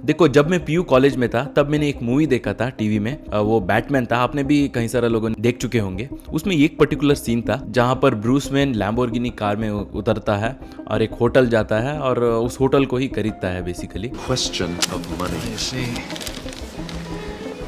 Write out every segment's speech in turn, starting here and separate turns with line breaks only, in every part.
देखो, जब मैं पीयू कॉलेज में था तब मैंने एक मूवी देखा था टीवी में, वो बैटमैन था। आपने भी कई सारे लोगों ने देख चुके होंगे। उसमें एक पर्टिकुलर सीन था जहां पर ब्रूस वेन लैम्बोर्गिनी कार में उतरता है और एक होटल जाता है और उस होटल को ही खरीदता है basically.
Question of money. You see,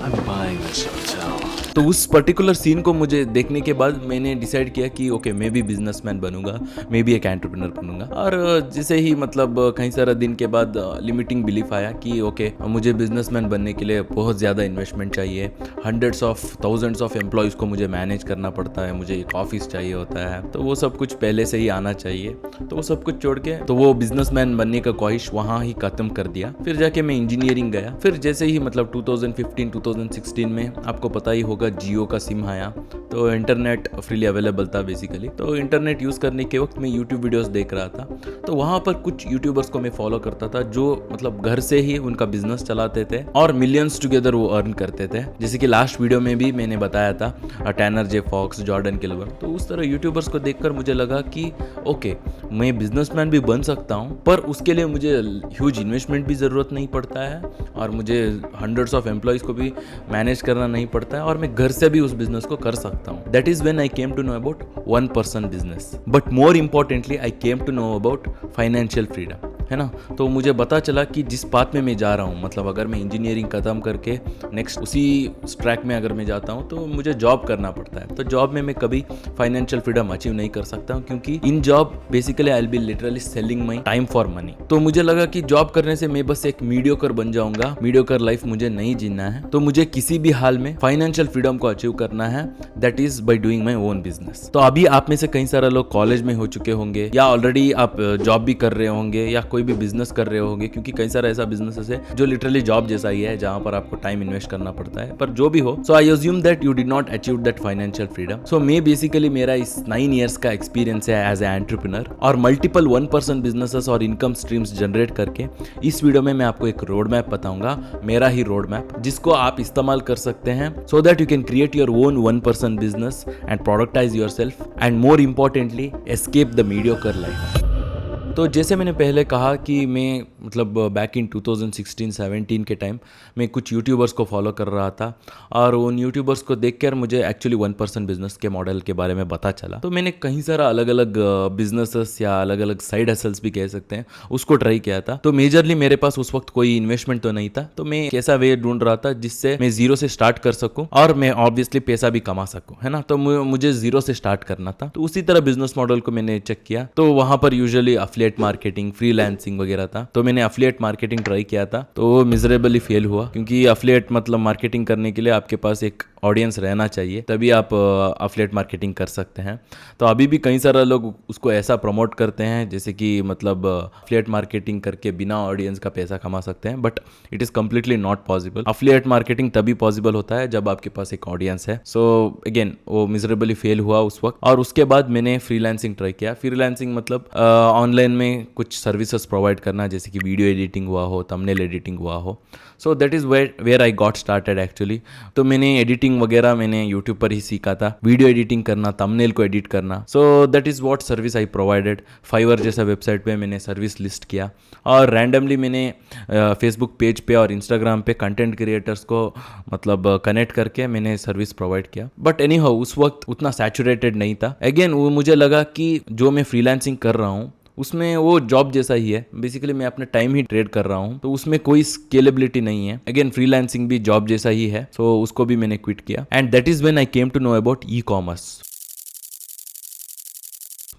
I'm buying this hotel.
तो उस पर्टिकुलर सीन को मुझे देखने के बाद मैंने डिसाइड किया कि ओके, मैं भी बिजनेसमैन बनूंगा, मैं भी एक एंटरप्रेन्योर बनूंगा। और जैसे ही मतलब कई सारे दिन के बाद लिमिटिंग बिलीफ आया कि ओके, मुझे बिजनेसमैन बनने के लिए बहुत ज़्यादा इन्वेस्टमेंट चाहिए, hundreds of thousands of employees को मुझे मैनेज करना पड़ता है, मुझे एक ऑफिस चाहिए होता है, तो वो सब कुछ पहले से ही आना चाहिए। तो वो सब कुछ छोड़ के तो वो बिजनेसमैन बनने का ख्वाहिश वहाँ ही खत्म कर दिया। फिर जाके मैं इंजीनियरिंग गया। फिर जैसे ही मतलब 2015-2016 में आपको पता ही होगा जियो का सिम आया, तो इंटरनेट फ्रीली अवेलेबल था बेसिकली। तो इंटरनेट यूज़ करने के वक्त मैं यूट्यूब वीडियोस देख रहा था, तो वहाँ पर कुछ यूट्यूबर्स को मैं फॉलो करता था जो मतलब घर से ही उनका बिजनेस चलाते थे और मिलियंस टुगेदर वो अर्न करते थे। जैसे कि लास्ट वीडियो में भी मैंने बताया था टैनर जे फॉक्स, जॉर्डन किल्वर। तो उस तरह यूट्यूबर्स को देखकर मुझे लगा कि ओके, मैं बिजनेसमैन भी बन सकता हूँ, पर उसके लिए मुझे ह्यूज इन्वेस्टमेंट भी ज़रूरत नहीं पड़ता है और मुझे हंड्रेड्स ऑफ एम्प्लॉयज़ को भी मैनेज करना नहीं पड़ता है और मैं घर से भी उस बिजनेस को कर सकता हूँ। That is when I came to know about one person business, but more importantly I came to know about financial freedom, है ना। तो मुझे पता चला कि जिस पाथ में मैं जा रहा हूँ, मतलब अगर मैं इंजीनियरिंग खत्म करके नेक्स्ट उसी ट्रैक में अगर मैं जाता हूँ तो मुझे जॉब करना पड़ता है। तो जॉब में मैं कभी फाइनेंशियल फ्रीडम अचीव नहीं कर सकता हूँ, क्योंकि in job basically I will be literally selling my time for money. तो मुझे लगा कि जॉब करने से मैं बस एक मीडियोकर बन जाऊंगा, मीडियोकर लाइफ मुझे नहीं जीना है। तो मुझे किसी भी हाल में फाइनेंशियल फ्रीडम को अचीव करना है, that is by doing my own business. तो अभी आप में से कई सारे लोग कॉलेज में हो चुके होंगे या ऑलरेडी आप जॉब भी कर रहे होंगे या कोई भी बिजनेस कर रहे होंगे, क्योंकि कई सारा ऐसा बिजनेस है जो लिटरली जॉब जैसा ही है, जहां पर आपको टाइम इन्वेस्ट करना पड़ता है। पर जो भी हो, so I assume that you did not achieve that financial freedom. So मैं बेसिकली मेरा इस 9 इयर्स का एक्सपीरियंस है एज ए एंटरप्रेन्योर और मल्टीपल 1% बिजनेसेस और इनकम स्ट्रीम्स जनरेट करके इस वीडियो में मैं आपको एक रोड मैप बताऊंगा, मेरा ही रोड मैप, जिसको आप इस्तेमाल कर सकते हैं so that you can create your own 1% business and प्रोडक्टाइज yourself and more importantly escape the mediocre life. तो जैसे मैंने पहले कहा कि मैं मतलब बैक इन 2016-17 के टाइम मैं कुछ यूट्यूबर्स को फॉलो कर रहा था और उन यूट्यूबर्स को देखकर मुझे एक्चुअली 1% बिजनेस के मॉडल के बारे में पता चला। तो मैंने कहीं सारा अलग अलग बिजनेसेस या अलग अलग साइड हसल्स भी कह सकते हैं, उसको ट्राई किया था। तो मेजरली मेरे पास उस वक्त कोई इन्वेस्टमेंट तो नहीं था, तो मैं कैसा वे ढूंढ रहा था जिससे मैं जीरो से स्टार्ट कर सकूं और मैं ऑब्वियसली पैसा भी कमा सकूं, है ना। तो मुझे जीरो से स्टार्ट करना था। तो उसी तरह बिजनेस मॉडल को मैंने चेक किया। तो वहां पर यूजुअली अफिलिएट मार्केटिंग, फ्रीलांसिंग वगैरह था। तो मैंने अफिलिएट मार्केटिंग ट्राई किया था, तो वो मिजरेबली फेल हुआ, क्योंकि अफिलिएट मतलब मार्केटिंग करने के लिए आपके पास एक ऑडियंस रहना चाहिए, तभी आप अफिलिएट मार्केटिंग कर सकते हैं। तो अभी भी कई सारे लोग उसको ऐसा प्रमोट करते हैं जैसे कि मतलब अफिलिएट मार्केटिंग करके बिना ऑडियंस का पैसा कमा सकते हैं, but it is completely not possible. Affiliate marketing तभी पॉसिबल होता है जब आपके पास एक ऑडियंस है। सो अगेन वो मिजरेबली फेल हुआ उस वक्त। और उसके बाद मैंने फ्रीलांसिंग ट्राई किया। फ्रीलांसिंग मतलब ऑनलाइन में कुछ सर्विसेज प्रोवाइड करना, जैसे कि वीडियो एडिटिंग हुआ हो, थंबनेल एडिटिंग हुआ हो। So that is where I got started actually. तो मैंने एडिटिंग वगैरह मैंने यूट्यूब पर ही सीखा था, वीडियो एडिटिंग करना, थंबनेल को एडिट करना। So that is what service I provided. Fiverr जैसा वेबसाइट पे मैंने सर्विस लिस्ट किया और रैंडमली मैंने फेसबुक पेज पे और इंस्टाग्राम पे कंटेंट क्रिएटर्स को मतलब कनेक्ट करके मैंने सर्विस प्रोवाइड किया। बट एनी हाउ उस वक्त उतना सैचुरेटेड नहीं था। अगेन वो मुझे लगा कि जो मैं फ्रीलांसिंग कर रहा हूँ उसमें वो जॉब जैसा ही है, बेसिकली मैं अपना टाइम ही ट्रेड कर रहा हूँ, तो उसमें कोई स्केलेबिलिटी नहीं है। अगेन फ्रीलांसिंग भी जॉब जैसा ही है, सो उसको भी मैंने क्विट किया। And that is when I came to know about e commerce.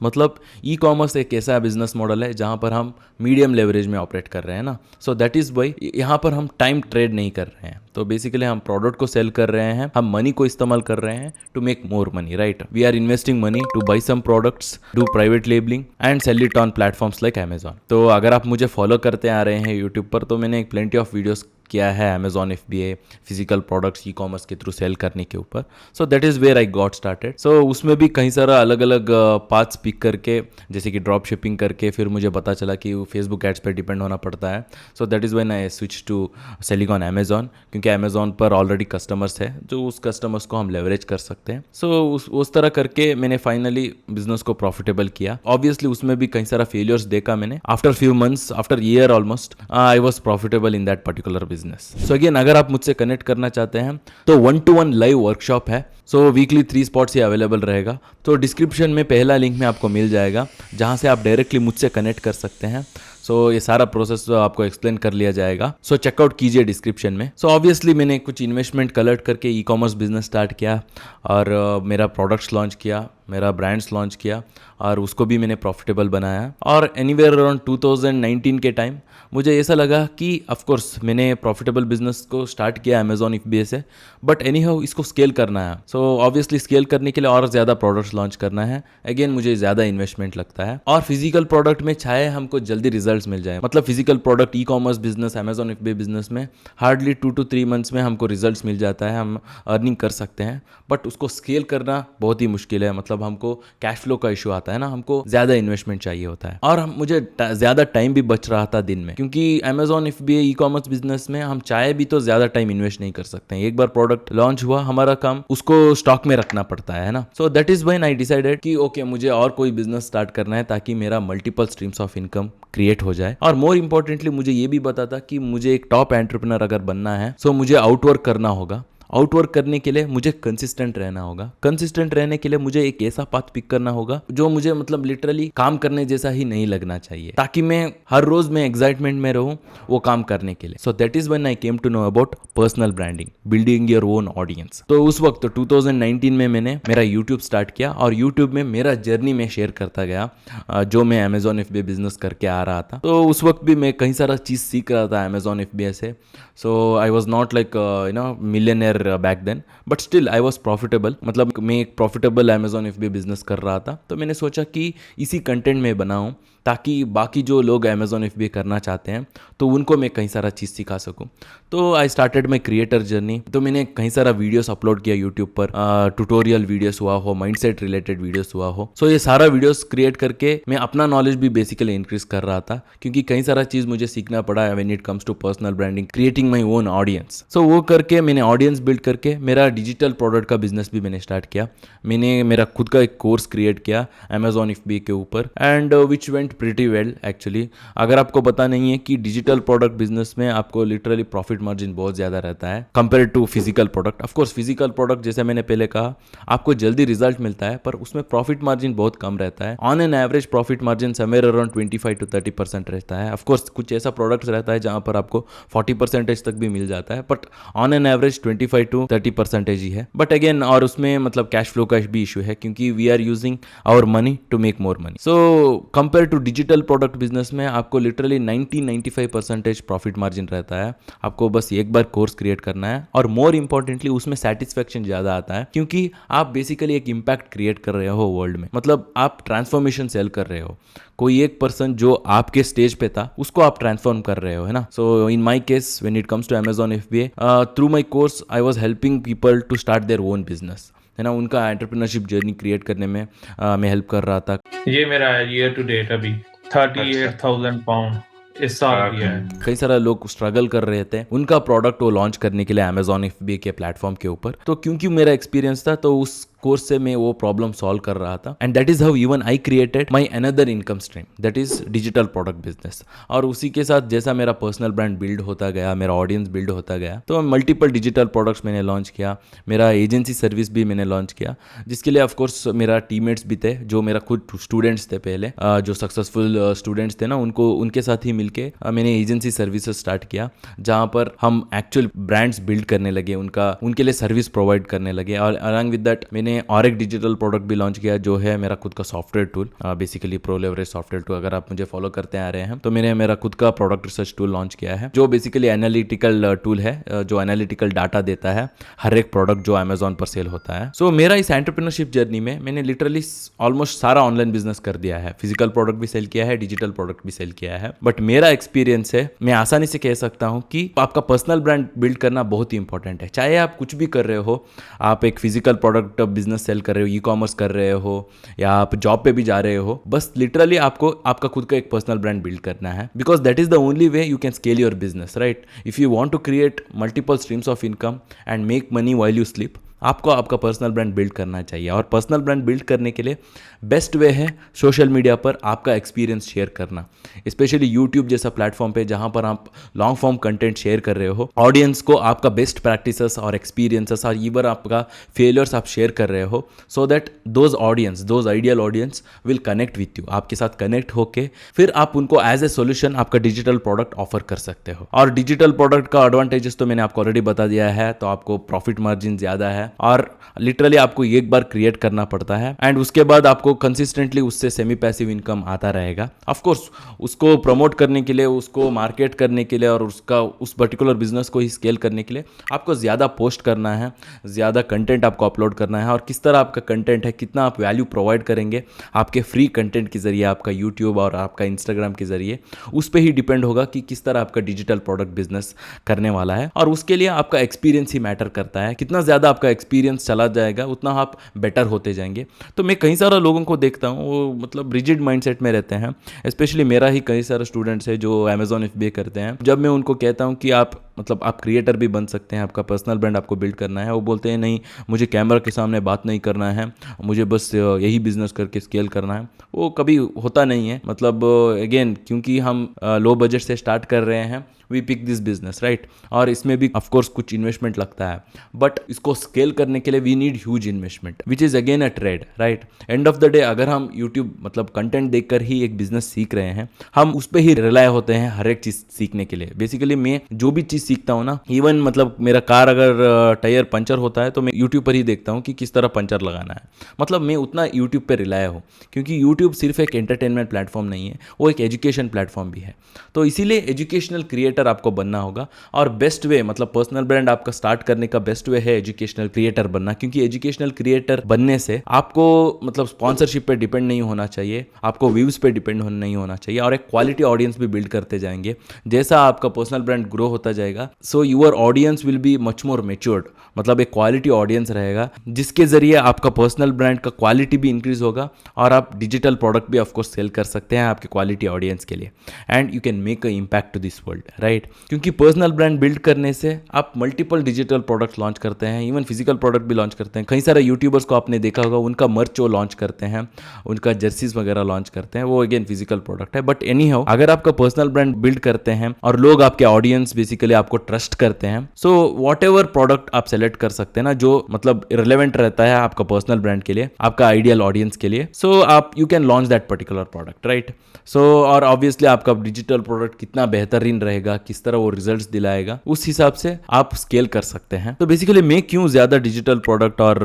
मतलब ई कॉमर्स एक ऐसा बिजनेस मॉडल है जहाँ पर हम मीडियम लेवरेज में ऑपरेट कर रहे हैं ना। सो दैट इज़ वाई यहाँ पर हम टाइम ट्रेड नहीं कर रहे हैं। तो बेसिकली हम प्रोडक्ट को सेल कर रहे हैं, हम मनी को इस्तेमाल कर रहे हैं to make more money, right. We are investing money to buy some products, do private labelling and sell it on platforms like Amazon. तो अगर आप मुझे फॉलो करते आ रहे हैं यूट्यूब पर, तो मैंने एक प्लेंटी ऑफ वीडियोस किया है Amazon FBA physical products e-commerce के थ्रू सेल करने के ऊपर. So that is where I got started. सो उसमें भी कई सारा अलग अलग पाथ्स पिक करके, जैसे कि ड्रॉप शिपिंग करके, फिर मुझे पता चला कि फेसबुक एड्स पे डिपेंड होना पड़ता है. So that is when I switch to selling on Amazon, क्योंकि अमेजॉन पर ऑलरेडी कस्टमर्स है जो उस कस्टमर्स को हम लेवरेज कर सकते हैं. सो उस तरह करके मैंने फाइनली बिजनेस को प्रॉफिटेबल किया. ऑब्वियसली उसमें भी कई सारा फेलियर्स देखा मैंने. After few months, after year almost, I was profitable in that particular business. So again, अगर आप मुझसे कनेक्ट करना चाहते हैं तो 1-to-1 लाइव वर्कशॉप है. सो वीकली 3 स्पॉट्स ही अवेलेबल रहेगा. तो डिस्क्रिप्शन में पहला लिंक में आपको मिल जाएगा, जहाँ से आप डायरेक्टली मुझसे कनेक्ट कर सकते हैं. सो ये सारा प्रोसेस आपको एक्सप्लेन कर लिया जाएगा. सो चेकआउट कीजिए डिस्क्रिप्शन में. सो ऑब्वियसली मैंने कुछ इन्वेस्टमेंट कलेक्ट करके ई-कॉमर्स बिजनेस स्टार्ट किया और मेरा प्रोडक्ट्स लॉन्च किया, मेरा ब्रांड्स लॉन्च किया और उसको भी मैंने प्रॉफिटेबल बनाया. और एनीवेयर अराउंड 2019 के टाइम मुझे ऐसा लगा कि ऑफकोर्स मैंने प्रॉफिटेबल बिजनेस को स्टार्ट किया अमेजॉन FBA से, बट एनी हाउ इसको स्केल करना है. सो ऑब्वियसली स्केल करने के लिए और ज़्यादा प्रोडक्ट्स लॉन्च करना है. अगेन मुझे ज़्यादा इन्वेस्टमेंट लगता है. और फिजिकल प्रोडक्ट में चाहे हमको जल्दी रिजल्ट्स मिल जाए, मतलब physical product e-commerce business, Amazon FBA business में हार्डली 2 to 3 मंथ्स में हमको रिजल्ट्स मिल जाता है, हम अर्निंग कर सकते हैं. बट उसको स्केल करना बहुत ही मुश्किल है. मतलब हमको कैश फ्लो का इशू आता है ना, हमको ज़्यादा इन्वेस्टमेंट चाहिए होता है. और मुझे ज़्यादा टाइम भी बच रहा था दिन में, क्योंकि अमेजॉन FBA ई-कॉमर्स बिजनेस में हम चाहे भी तो ज़्यादा टाइम इन्वेस्ट नहीं कर सकते हैं. एक बार प्रोडक्ट लॉन्च हुआ, हमारा काम उसको स्टॉक में रखना पड़ता है ना. सो that is when I decided कि ओके, मुझे और कोई बिजनेस स्टार्ट करना है ताकि मेरा multiple streams of income create हो जाए. और मोर इंपॉर्टेंटली मुझे ये भी पता था कि मुझे एक टॉप एंटरप्रेन्योर अगर बनना है, सो मुझे आउटवर्क करना होगा. आउटवर्क करने के लिए मुझे कंसिस्टेंट रहना होगा. कंसिस्टेंट रहने के लिए मुझे एक ऐसा पाथ पिक करना होगा जो मुझे मतलब लिटरली काम करने जैसा ही नहीं लगना चाहिए, ताकि मैं हर रोज में एक्साइटमेंट में रहूं वो काम करने के लिए. So that is when I came to know about personal branding, building your own audience. तो उस वक्त 2019 में मैंने मेरा यूट्यूब स्टार्ट किया और यूट्यूब में मेरा जर्नी में शेयर करता गया, जो मैं अमेजॉन FBA बिजनेस करके आ रहा था. तो उस वक्त भी मैं कई सारा चीज़ सीख रहा था अमेजॉन FBA से. So I was not like millionaire back then, but still I was profitable. मतलब मैं एक प्रॉफिटेबल अमेजॉन FBA बिजनेस कर रहा था. तो मैंने सोचा कि इसी कंटेंट में बनाऊं ताकि बाकी जो लोग अमेजॉन FBA करना चाहते हैं तो उनको मैं कई सारा चीज़ सिखा सकूं. तो I started my creator journey. तो मैंने कई सारा वीडियोस अपलोड किया यूट्यूब पर, ट्यूटोरियल वीडियोस हुआ हो, माइंडसेट रिलेटेड वीडियोस हुआ हो. सो ये सारा वीडियोस क्रिएट करके मैं अपना नॉलेज भी बेसिकली इंक्रीज कर रहा था, क्योंकि कई सारा चीज़ मुझे सीखना पड़ा when it comes to personal branding, creating my own audience. So वो करके मैंने ऑडियंस बिल्ड करके मेरा डिजिटल प्रोडक्ट का बिजनेस भी मैंने स्टार्ट किया. मैंने मेरा खुद का एक कोर्स क्रिएट किया अमेजॉन FBA के ऊपर, and which went pretty well actually. अगर आपको पता नहीं है कि डिजिटल प्रोडक्ट बिजनेस में आपको लिटरली प्रॉफिट मार्जिन बहुत ज़्यादा रहता है compare to physical product. Of course physical product जैसे मैंने पहले कहा आपको जल्दी रिजल्ट मिलता है, पर उसमें प्रॉफिट मार्जिन बहुत कम रहता है. On an average profit margin somewhere around 25 to 30% रहता है. ऑफकोर्स कुछ ऐसा प्रोडक्ट्स रहता है जहाँ पर आपको 40% तक भी मिल जाता है, but on an average 25 to 30% ही है. बट अगेन, और उसमें मतलब कैश फ्लो का भी इशू है, क्योंकि we are using our money to make more money. So compare to digital product business में आपको लिटरली 90-95% प्रॉफिट मार्जिन रहता है. आपको बस एक बार कोर्स क्रिएट करना है, और मोर इंपॉर्टेंटली उसमें सेटिस्फेक्शन ज़्यादा आता है, क्योंकि आप बेसिकली एक इम्पैक्ट क्रिएट कर रहे हो वर्ल्ड में. मतलब आप ट्रांसफॉर्मेशन सेल कर रहे हो. कोई एक पर्सन जो आपके स्टेज पे था उसको आप ट्रांसफॉर्म कर रहे हो, है ना. So in my case when it comes to Amazon FBA, through my course I was helping people to start their own business, है ना. उनका एंटरप्रेन्योरशिप जर्नी क्रिएट करने में मैं हेल्प कर रहा था.
ये मेरा ईयर टू डेट अभी 38,000 पाउंड इस साल किया है.
कई सारे लोग स्ट्रगल कर रहे थे उनका प्रोडक्ट वो लॉन्च करने के लिए अमेजॉन FBA के प्लेटफॉर्म के ऊपर. तो क्योंकि मेरा एक्सपीरियंस था, तो उस कोर्स से मैं वो प्रॉब्लम सॉल्व कर रहा था. And that is how even I created my another income stream, that is digital product business. और उसी के साथ जैसा मेरा पर्सनल ब्रांड बिल्ड होता गया, मेरा ऑडियंस बिल्ड होता गया, तो मल्टीपल डिजिटल प्रोडक्ट्स मैंने लॉन्च किया. मेरा एजेंसी सर्विस भी मैंने लॉन्च किया, जिसके लिए ऑफकोर्स मेरा टीममेट्स भी थे, जो मेरा खुद स्टूडेंट्स थे पहले, जो सक्सेसफुल स्टूडेंट्स थे ना, उनके साथ ही मिलके मैंने एजेंसी सर्विसेज स्टार्ट किया, जहाँ पर हम एक्चुअल ब्रांड्स बिल्ड करने लगे, उनके लिए सर्विस प्रोवाइड करने लगे. और अलॉन्ग विद दैट मैंने मैंने और एक डिजिटल प्रोडक्ट भी लॉन्च किया जो है मेरा खुद का software tool, basically pro leverage software tool. अगर आप मुझे फॉलो करते आ रहे हैं तो मैंने मेरा खुद का प्रोडक्ट रिसर्च टूल लॉन्च किया है जो बेसिकली एनालिटिकल टूल है, जो एनालिटिकल डाटा देता है हर एक प्रोडक्ट जो अमेजोन पर सेल होता है। सो मेरा इस एंटरप्रेन्योरशिप जर्नी में मैंने लिटरली ऑलमोस्ट सारा ऑनलाइन बिजनेस कर दिया है, फिजिकल प्रोडक्ट भी सेल किया है, डिजिटल प्रोडक्ट भी सेल किया है। बट मेरा एक्सपीरियंस है, मैं आसानी से कह सकता हूँ कि आपका पर्सनल ब्रांड बिल्ड करना बहुत ही इंपॉर्टेंट है। चाहे आप कुछ भी कर रहे हो, आप एक फिजिकल प्रोडक्ट बिजनेस सेल कर रहे हो, ई कॉमर्स कर रहे हो, या आप जॉब पे भी जा रहे हो, बस लिटरली आपको आपका खुद का एक पर्सनल ब्रांड बिल्ड करना है, because that is the only way you can scale your business, right. If you want to create multiple streams of income and make money while you sleep, आपको आपका personal brand build करना चाहिए। और personal brand build करने के लिए best way है social media पर आपका एक्सपीरियंस शेयर करना, स्पेशली यूट्यूब जैसा प्लेटफॉर्म पे जहां पर आप लॉन्ग फॉर्म कंटेंट शेयर कर रहे हो, ऑडियंस को आपका बेस्ट प्रैक्टिसेस और एक्सपीरियंसेस और इवन आपका फेलियर्स आप शेयर कर रहे हो, so that those audience, those ideal audience will connect with you, आपके साथ कनेक्ट होके फिर आप उनको एज ए सोल्यूशन आपका डिजिटल प्रोडक्ट ऑफर कर सकते हो। और डिजिटल प्रोडक्ट का एडवांटेजेस तो मैंने आपको ऑलरेडी बता दिया है, तो आपको प्रॉफिट मार्जिन ज़्यादा है और लिटरली आपको एक बार क्रिएट करना पड़ता है एंड उसके बाद आपको कंसिस्टेंटली उससे सेमी पैसिव इनकम आता रहेगा। ऑफ कोर्स उसको प्रमोट करने के लिए, उसको मार्केट करने के लिए और उसका उस पर्टिकुलर बिजनेस को ही स्केल करने के लिए आपको ज़्यादा पोस्ट करना है, ज़्यादा कंटेंट आपको अपलोड करना है, और किस तरह आपका कंटेंट है, कितना आप वैल्यू प्रोवाइड करेंगे आपके फ्री कंटेंट के जरिए, आपका यूट्यूब और आपका इंस्टाग्राम के जरिए, उस पर ही डिपेंड होगा कि किस तरह आपका डिजिटल प्रोडक्ट बिजनेस करने वाला है। और उसके लिए आपका एक्सपीरियंस ही मैटर करता है, कितना ज़्यादा आपका एक्सपीरियंस चला जाएगा उतना आप बेटर होते जाएंगे। तो मैं कई सारे लोगों को देखता हूँ, वो मतलब रिजिड माइंडसेट में रहते हैं, स्पेशली मेरा ही कई सारे स्टूडेंट्स हैं जो अमेजॉन एफबीए करते हैं। जब मैं उनको कहता हूँ कि आप आप क्रिएटर भी बन सकते हैं, आपका पर्सनल ब्रांड आपको बिल्ड करना है, वो बोलते हैं नहीं, मुझे कैमरा के सामने बात नहीं करना है, मुझे बस यही बिजनेस करके स्केल करना है। वो कभी होता नहीं है, मतलब अगेन क्योंकि हम लो बजट से स्टार्ट कर रहे हैं, we pick this business, right. और इसमें भी ऑफकोर्स कुछ इन्वेस्टमेंट लगता है, बट इसको स्केल करने के लिए we need huge investment which is again a trade, right. End of the day अगर हम यूट्यूब कंटेंट देखकर ही एक बिजनेस सीख रहे हैं, हम उस पर ही रिलाय होते हैं हर एक चीज़ सीखने के लिए। बेसिकली मैं जो भी चीज़ सीखता हूँ ना, इवन मेरा कार अगर टायर पंचर होता है तो मैं यूट्यूब पर ही देखता हूँ कि किस तरह पंचर लगाना है। मैं उतना यूट्यूब पर रिलाय हूँ, क्योंकि यूट्यूब सिर्फ एक एंटरटेनमेंट प्लेटफॉर्म नहीं है, वो एक एजुकेशन प्लेटफॉर्म भी है। तो इसीलिए एजुकेशनल क्रिएटर आपको बनना होगा, और बेस्ट वे पर्सनल ब्रांड आपका स्टार्ट करने का बेस्ट वे है एजुकेशनल क्रिएटर बनना, क्योंकि एजुकेशनल क्रिएटर बनने से आपको स्पॉन्सरशिप पे डिपेंड नहीं होना चाहिए, आपको व्यूज पे डिपेंड नहीं होना चाहिए, और एक क्वालिटी ऑडियंस भी बिल्ड करते जाएंगे। जैसा आपका पर्सनल ब्रांड ग्रो होता जाएगा, so your audience will be much more matured, एक क्वालिटी ऑडियंस रहेगा, जिसके जरिए आपका पर्सनल ब्रांड का क्वालिटी भी इंक्रीज होगा और आप डिजिटल प्रोडक्ट भी ऑफकोर्स सेल कर सकते हैं आपके क्वालिटी ऑडियंस के लिए, and you can make a impact to this world, right. क्योंकि पर्सनल ब्रांड बिल्ड करने से आप मल्टीपल डिजिटल प्रोडक्ट्स लॉन्च करते हैं, इवन फिजिकल प्रोडक्ट भी लॉन्च करते हैं। कई सारे यूट्यूबर्स को आपने देखा होगा, उनका मर्च वो लॉन्च करते हैं, उनका जर्सीज वगैरह लॉन्च करते हैं, वो अगेन फिजिकल प्रोडक्ट है। बट एनी हाउ, अगर आपका पर्सनल ब्रांड बिल्ड करते हैं और लोग आपके ऑडियंस बेसिकली आपको ट्रस्ट करते हैं, सो वॉट एवर प्रोडक्ट आप सेलेक्ट कर सकते हैं ना, जो रिलेवेंट रहता है आपका पर्सनल ब्रांड के लिए, आपका आइडियल ऑडियंस के लिए, सो आप you can launch that particular product, right. So और ऑब्वियसली आपका डिजिटल प्रोडक्ट कितना बेहतरीन रहेगा, किस तरह वो रिजल्ट्स दिलाएगा, उस हिसाब से आप स्केल कर सकते हैं। तो बेसिकली मैं क्यों ज़्यादा डिजिटल प्रोडक्ट और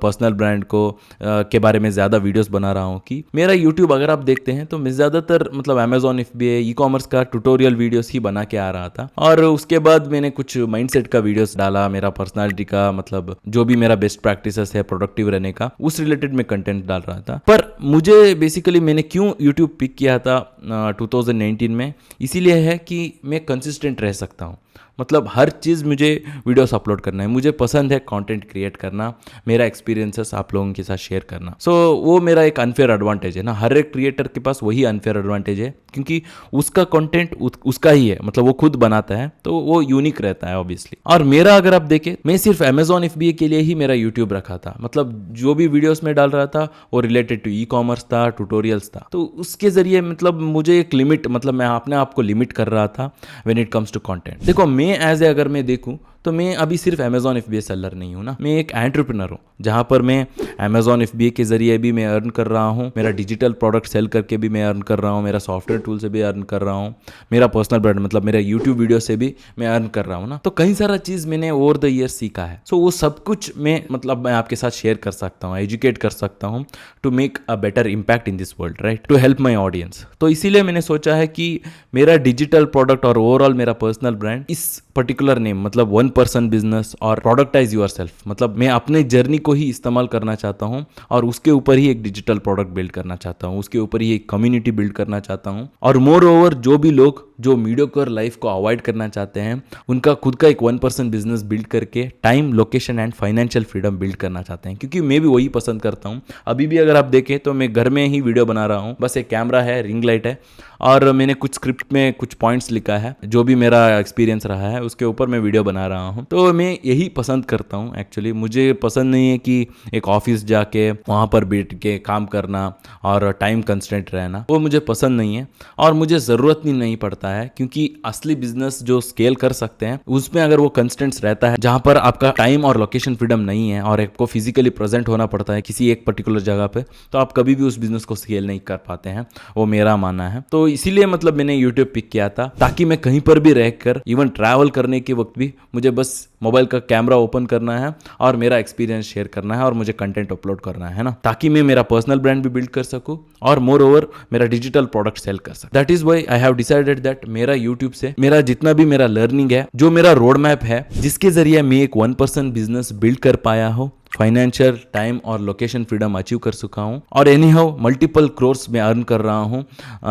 पर्सनल ब्रांड को के बारे में ज़्यादा वीडियोस बना रहा हूँ कि मेरा यूट्यूब अगर आप देखते हैं तो मैं ज़्यादातर अमेजॉन एफबीए ई कॉमर्स का ट्यूटोरियल वीडियोस ही बना के आ रहा था, और उसके बाद मैंने कुछ माइंडसेट का वीडियोस डाला, मेरा पर्सनालिटी का जो भी मेरा बेस्ट प्रैक्टिसेस है प्रोडक्टिव रहने का, उस रिलेटेड में कंटेंट डाल रहा था। पर मुझे बेसिकली मैंने क्यों यूट्यूब पिक किया था 2019 में, इसीलिए है कि मैं कंसिस्टेंट रह सकता हूँ। हर चीज़ मुझे वीडियोस अपलोड करना है, मुझे पसंद है कंटेंट क्रिएट करना, मेरा एक्सपीरियंसेस आप लोगों के साथ शेयर करना। सो वो मेरा एक अनफेयर एडवांटेज है ना, हर एक क्रिएटर के पास वही अनफेयर एडवांटेज है, क्योंकि उसका कंटेंट उसका ही है, वो खुद बनाता है, तो वो यूनिक रहता है ऑब्वियसली। और मेरा अगर आप देखें, मैं सिर्फ अमेजॉन एफबीए के लिए ही मेरा यूट्यूब रखा था, जो भी वीडियोस में डाल रहा था वो रिलेटेड टू ई कॉमर्स था, ट्यूटोरियल्स था, तो उसके जरिए मुझे एक लिमिट मैं अपने आप को लिमिट कर रहा था when it comes to content. देखो, मैं एज ए अगर मैं देखूं तो मैं अभी सिर्फ Amazon FBA सेलर नहीं हूँ ना, मैं एक एंटरप्रेन्योर हूँ जहाँ पर मैं Amazon FBA के ज़रिए भी मैं अर्न कर रहा हूँ, मेरा डिजिटल प्रोडक्ट सेल करके भी मैं अर्न कर रहा हूँ, मेरा सॉफ्टवेयर टूल से भी अर्न कर रहा हूँ, मेरा पर्सनल ब्रांड मतलब मेरा यूट्यूब वीडियो से भी मैं अर्न कर रहा हूँ ना। तो कई सारा चीज़ मैंने ओवर द ईयर सीखा है। सो वो सब कुछ मैं आपके साथ शेयर कर सकता हूँ, एजुकेट कर सकता हूँ to make a better impact in this world, right, to help my audience. तो इसीलिए मैंने सोचा है कि मेरा डिजिटल प्रोडक्ट और ओवरऑल मेरा पर्सनल ब्रांड इस पर्टिकुलर नेम मतलब 1% बिजनेस और प्रोडक्टाइज योर सेल्फ, मतलब मैं अपने जर्नी को ही इस्तेमाल करना चाहता हूँ और उसके ऊपर ही एक डिजिटल प्रोडक्ट बिल्ड करना चाहता हूँ, उसके ऊपर ही एक कम्युनिटी बिल्ड करना चाहता हूँ। और मोर ओवर जो भी लोग जो मीडियोकर लाइफ को अवॉइड करना चाहते हैं, उनका खुद का एक 1% बिजनेस बिल्ड करके time, location and financial freedom build करना चाहते हैं, क्योंकि मैं भी वही पसंद करता हूँ। अभी भी अगर आप देखें तो मैं घर में ही वीडियो बना रहा हूँ, बस एक कैमरा है, रिंग लाइट है और मैंने कुछ स्क्रिप्ट में कुछ पॉइंट्स लिखा है, जो भी मेरा एक्सपीरियंस रहा है उसके ऊपर मैं वीडियो बना रहा हूँ। तो मैं यही पसंद करता हूँ एक्चुअली। मुझे पसंद नहीं है कि एक ऑफिस जाके वहाँ पर बैठ के काम करना और टाइम कंस्टेंट रहना, वो मुझे पसंद नहीं है और मुझे ज़रूरत भी नहीं पड़ता है, क्योंकि असली बिजनेस जो स्केल कर सकते हैं उसमें अगर वो कंस्टेंट्स रहता है जहाँ पर आपका टाइम और लोकेशन फ्रीडम नहीं है और आपको फिजिकली प्रेजेंट होना पड़ता है किसी एक पर्टिकुलर जगह पे, तो आप कभी भी उस बिजनेस को स्केल नहीं कर पाते हैं, वो मेरा मानना है। तो इसीलिए मतलब मैंने यूट्यूब पिक किया था, ताकि मैं कहीं पर भी रहकर इवन ट्रैवल करने के वक्त भी मुझे बस मोबाइल का कैमरा ओपन करना है और मेरा एक्सपीरियंस शेयर करना है और मुझे कंटेंट अपलोड करना है ना, ताकि मैं मेरा पर्सनल ब्रांड भी बिल्ड कर सकूं और मोर ओवर मेरा डिजिटल प्रोडक्ट सेल कर सकूं। That is why I have decided that मेरा यूट्यूब से मेरा जितना भी मेरा लर्निंग है, जो मेरा रोड मैप है, जिसके जरिए मैं एक 1% बिजनेस बिल्ड कर पाया हूँ, फाइनेंशियल, टाइम और लोकेशन फ्रीडम अचीव कर चुका हूँ और एनी हाउ मल्टीपल क्रोर्स में अर्न कर रहा हूँ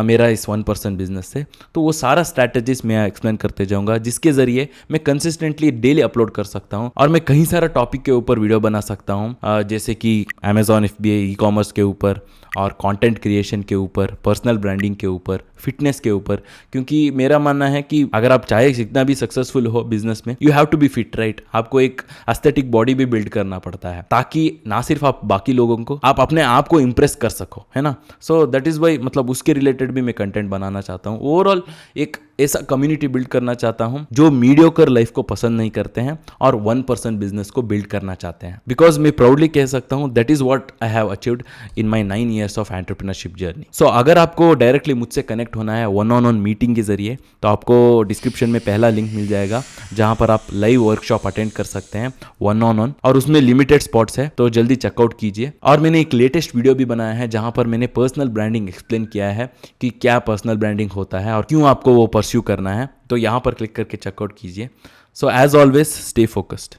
मेरा इस 1% बिजनेस से। तो वो सारा स्ट्रैटेजीज मैं एक्सप्लेन करते जाऊंगा, जिसके जरिए मैं कंसिस्टेंटली डेली अपलोड कर सकता हूँ और मैं कहीं सारा टॉपिक के ऊपर वीडियो बना सकता हूँ, जैसे कि Amazon FBA, ई कॉमर्स के ऊपर और कंटेंट क्रिएशन के ऊपर, पर्सनल ब्रांडिंग के ऊपर, फिटनेस के ऊपर। क्योंकि मेरा मानना है कि अगर आप चाहे जितना भी सक्सेसफुल हो बिजनेस में, you have to be fit, right. आपको एक एस्थेटिक बॉडी भी बिल्ड करना पड़ता है, ताकि ना सिर्फ आप बाकी लोगों को, आप अपने आप को इंप्रेस कर सको, है ना। सो दैट इज वाई मतलब उसके रिलेटेड भी मैं कंटेंट बनाना चाहता हूँ। ओवरऑल एक ऐसा कम्युनिटी बिल्ड करना चाहता हूँ जो मीडियोकर लाइफ को पसंद नहीं करते हैं और 1% बिजनेस को बिल्ड करना चाहते हैं। बिकॉज मैं प्राउडली कह सकता हूँ that is what I have achieved in my 9 years of entrepreneurship journey. So अगर आपको डायरेक्टली मुझसे कनेक्ट होना है वन मीटिंग के जरिए, तो आपको डिस्क्रिप्शन में पहला लिंक मिल जाएगा जहां पर आप लाइव वर्कशॉप अटेंड कर सकते हैं वन, और उसमें लिमिटेड स्पॉट्स है, तो जल्दी चेकआउट कीजिए। और मैंने एक लेटेस्ट वीडियो भी बनाया है जहां पर मैंने पर्सनल ब्रांडिंग एक्सप्लेन किया है कि क्या पर्सनल ब्रांडिंग होता है और क्यों आपको वो परस्यू करना है, तो यहाँ पर क्लिक करके चेकआउट कीजिए। So as always stay focused.